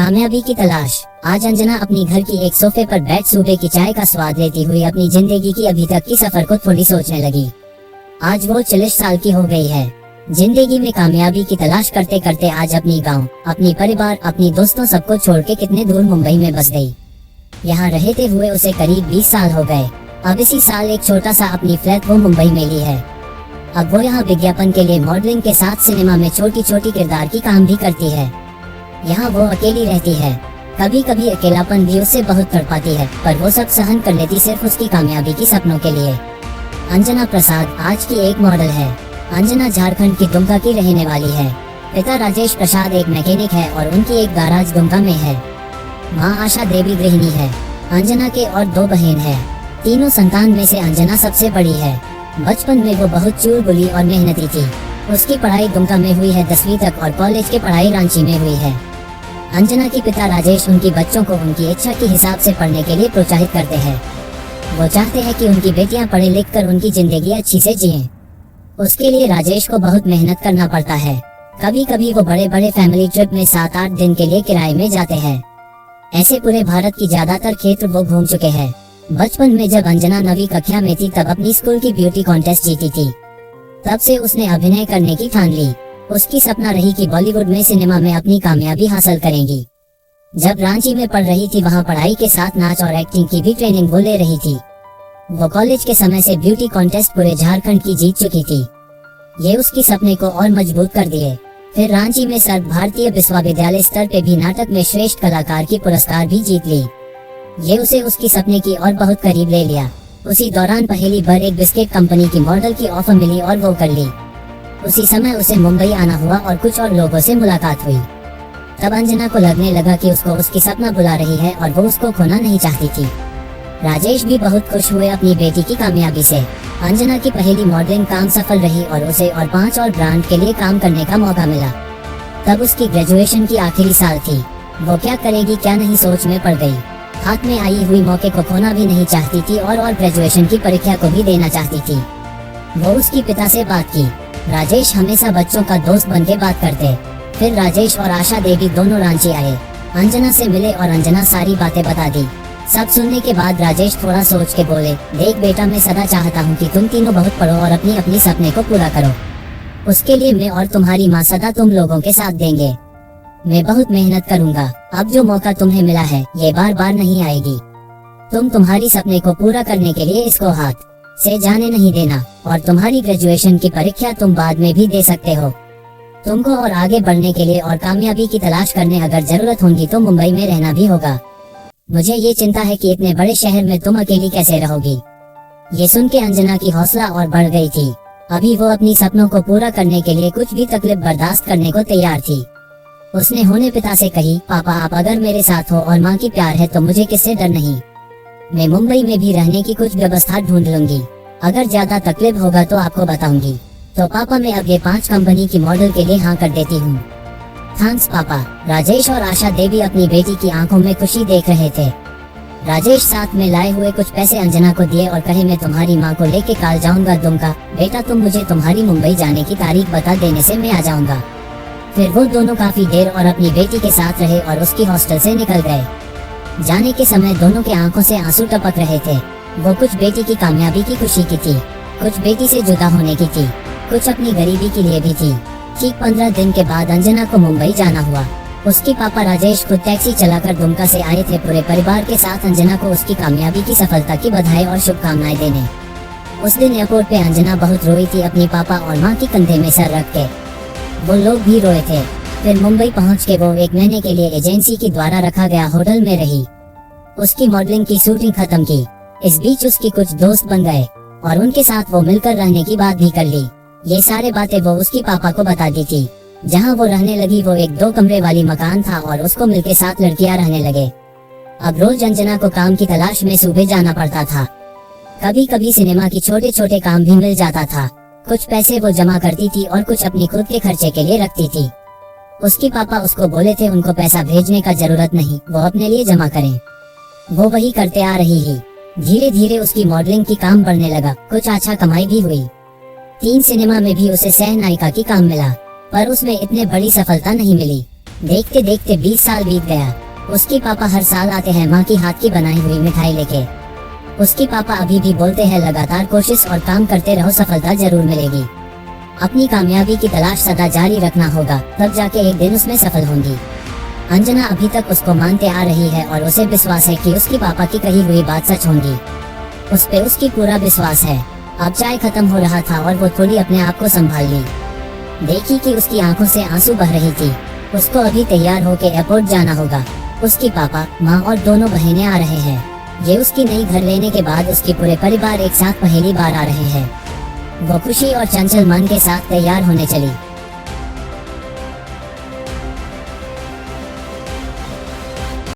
कामयाबी की तलाश। आज अंजना अपनी घर की एक सोफे पर बैठ सुबह की चाय का स्वाद लेती हुई अपनी जिंदगी की अभी तक की सफर को थोड़ी सोचने लगी। आज वो 40 साल की हो गई है। जिंदगी में कामयाबी की तलाश करते करते आज अपनी गांव, अपनी परिवार, अपनी दोस्तों सबको छोड़ के कितने दूर मुंबई में बस गई। यहाँ रहते हुए उसे करीब 20 साल हो गए। अब इसी साल एक छोटा सा अपनी फ्लैट वो मुंबई में ली है। अब वो यहाँ विज्ञापन के लिए मॉडलिंग के साथ सिनेमा में छोटी छोटी किरदार की काम भी करती है। यहाँ वो अकेली रहती है। कभी कभी अकेलापन भी उससे बहुत तड़पाती है, पर वो सब सहन कर लेती सिर्फ उसकी कामयाबी की सपनों के लिए। अंजना प्रसाद आज की एक मॉडल है। अंजना झारखंड की दुमका की रहने वाली है। पिता राजेश प्रसाद एक मैकेनिक है और उनकी एक गैराज दुमका में है। माँ आशा देवी गृहिणी है। अंजना के और 2 बहन है। तीनों संतान में से अंजना सबसे बड़ी है। बचपन में वो बहुत चुलबुली और मेहनती थी। उसकी पढ़ाई दुमका में हुई है 10वीं तक और कॉलेज की पढ़ाई रांची में हुई है। अंजना के पिता राजेश उनकी बच्चों को उनकी इच्छा के हिसाब से पढ़ने के लिए प्रोत्साहित करते हैं। वो चाहते हैं कि उनकी बेटियां पढ़े लिख कर उनकी जिंदगी अच्छी से जिएं। उसके लिए राजेश को बहुत मेहनत करना पड़ता है। कभी कभी वो बड़े बड़े फैमिली ट्रिप में 7-8 दिन के लिए किराए में जाते हैं। ऐसे पूरे भारत की ज्यादातर क्षेत्र वो घूम चुके हैं। बचपन में जब अंजना 9वीं कक्षा में थी तब अपनी स्कूल की ब्यूटी कॉन्टेस्ट जीती थी। तब से उसने अभिनय करने की ठान ली। उसकी सपना रही कि बॉलीवुड में सिनेमा में अपनी कामयाबी हासिल करेंगी। जब रांची में पढ़ रही थी वहाँ पढ़ाई के साथ नाच और एक्टिंग की भी ट्रेनिंग वो ले रही थी। वो कॉलेज के समय से ब्यूटी कॉन्टेस्ट पूरे झारखंड की जीत चुकी थी। ये उसकी सपने को और मजबूत कर दिए। फिर रांची में सर्व भारतीय विश्वविद्यालय स्तर पे भी नाटक में श्रेष्ठ कलाकार की पुरस्कार भी जीत ली। ये उसे उसकी सपने की और बहुत करीब ले लिया। उसी दौरान पहली बार एक बिस्किट कंपनी की मॉडल की ऑफर मिली और वो कर ली। उसी समय उसे मुंबई आना हुआ और कुछ और लोगों से मुलाकात हुई। तब अंजना को लगने लगा कि उसको उसकी सपना बुला रही है और वो उसको खोना नहीं चाहती थी। राजेश भी बहुत खुश हुए अपनी बेटी की कामयाबी से। अंजना की पहली मॉडलिंग काम सफल रही और उसे और 5 और ब्रांड के लिए काम करने का मौका मिला। तब उसकी ग्रेजुएशन की आखिरी साल थी। वो क्या करेगी क्या नहीं सोच में पड़ गई। हाथ में आई हुई मौके को खोना भी नहीं चाहती थी और ग्रेजुएशन की परीक्षा को भी देना चाहती थी। वो उसकी पिता से बात की। राजेश हमेशा बच्चों का दोस्त बन के बात करते। फिर राजेश और आशा देवी दोनों रांची आए। अंजना से मिले और अंजना सारी बातें बता दी। सब सुनने के बाद राजेश थोड़ा सोच के बोले, देख बेटा, मैं सदा चाहता हूँ कि तुम तीनों बहुत पढ़ो और अपनी अपनी सपने को पूरा करो। उसके लिए मैं और तुम्हारी माँ सदा तुम लोगों के साथ देंगे। मैं बहुत मेहनत करूँगा। अब जो मौका तुम्हें मिला है ये बार बार नहीं आएगी। तुम तुम्हारी सपने को पूरा करने के लिए इसको हाथ से जाने नहीं देना और तुम्हारी ग्रेजुएशन की परीक्षा तुम बाद में भी दे सकते हो। तुमको और आगे बढ़ने के लिए और कामयाबी की तलाश करने अगर जरूरत होगी तो मुंबई में रहना भी होगा। मुझे ये चिंता है कि इतने बड़े शहर में तुम अकेली कैसे रहोगी। ये सुन के अंजना की हौसला और बढ़ गई थी। अभी वो अपनी सपनों को पूरा करने के लिए कुछ भी तकलीफ बर्दाश्त करने को तैयार थी। उसने होने पिता से कही, पापा आप अगर मेरे साथ हो और माँ की प्यार है तो मुझे किससे डर नहीं। मैं मुंबई में भी रहने की कुछ व्यवस्था ढूंढ लूंगी। अगर ज्यादा तकलीफ होगा तो आपको बताऊंगी। तो पापा मैं अब ये 5 कंपनी की मॉडल के लिए हाँ कर देती हूँ। थैंक्स पापा। राजेश और आशा देवी अपनी बेटी की आंखों में खुशी देख रहे थे। राजेश साथ में लाए हुए कुछ पैसे अंजना को दिए और कहे, मैं तुम्हारी माँ को लेके कल जाऊंगा दुमका। बेटा तुम मुझे तुम्हारी मुंबई जाने की तारीख बता देने से मैं आ जाऊंगा। फिर वो दोनों काफी देर और अपनी बेटी के साथ रहे और उसकी हॉस्टल से निकल गए। जाने के समय दोनों के आंखों से आंसू टपक रहे थे। वो कुछ बेटी की कामयाबी की खुशी की थी, कुछ बेटी से जुदा होने की थी, कुछ अपनी गरीबी के लिए भी थी। ठीक 15 दिन के बाद अंजना को मुंबई जाना हुआ। उसके पापा राजेश खुद टैक्सी चलाकर दुमका से आए थे पूरे परिवार के साथ अंजना को उसकी कामयाबी की सफलता की बधाई और शुभकामनाएं देने। उस दिन एयरपोर्ट पे अंजना बहुत रोई थी अपनी पापा और माँ के कंधे में सर रख के। वो लोग भी रोए थे। फिर मुंबई पहुँच के वो 1 महीने के लिए एजेंसी के द्वारा रखा गया होटल में रही। उसकी मॉडलिंग की शूटिंग खत्म की। इस बीच उसकी कुछ दोस्त बन गए और उनके साथ वो मिलकर रहने की बात भी कर ली। ये सारे बातें वो उसकी पापा को बता दी थी। जहाँ वो रहने लगी वो एक 2 कमरे वाली मकान था और उसको मिलके 7 लड़कियां रहने लगे। अब रोज अंजना को काम की तलाश में सुबह जाना पड़ता था। कभी कभी सिनेमा की छोटे छोटे काम भी मिल जाता था। कुछ पैसे वो जमा करती थी और कुछ अपनी खुद के खर्चे के लिए रखती थी। उसके पापा उसको बोले थे उनको पैसा भेजने का जरूरत नहीं, वो अपने लिए जमा करें। वो वही करते आ रही ही। धीरे धीरे उसकी मॉडलिंग की काम बढ़ने लगा। कुछ अच्छा कमाई भी हुई। 3 सिनेमा में भी उसे सह नायिका की काम मिला, पर उसमें इतने बड़ी सफलता नहीं मिली। देखते देखते 20 साल बीत गया। उसके पापा हर साल आते हैं माँ की हाथ की बनाई हुई मिठाई लेके। उसके पापा अभी भी बोलते हैं लगातार कोशिश और काम करते रहो, सफलता जरूर मिलेगी। अपनी कामयाबी की तलाश सदा जारी रखना होगा, तब जाके एक दिन उसमें सफल होंगी। अंजना अभी तक उसको मानते आ रही है और उसे विश्वास है कि उसके पापा की कही हुई बात सच होंगी। उस पे उसकी पूरा विश्वास है। अब चाय खत्म हो रहा था और वो थोड़ी अपने आप को संभाल ली। देखी कि उसकी आंखों से आंसू बह रही थी। उसको अभी तैयार होके एयरपोर्ट जाना होगा। उसके पापा, माँ और दोनों बहनें आ रहे हैं। ये उसकी नई घर लेने के बाद उसके पूरे परिवार एक साथ पहली बार आ रहे हैं। वो खुशी और चंचल मन के साथ तैयार होने चली।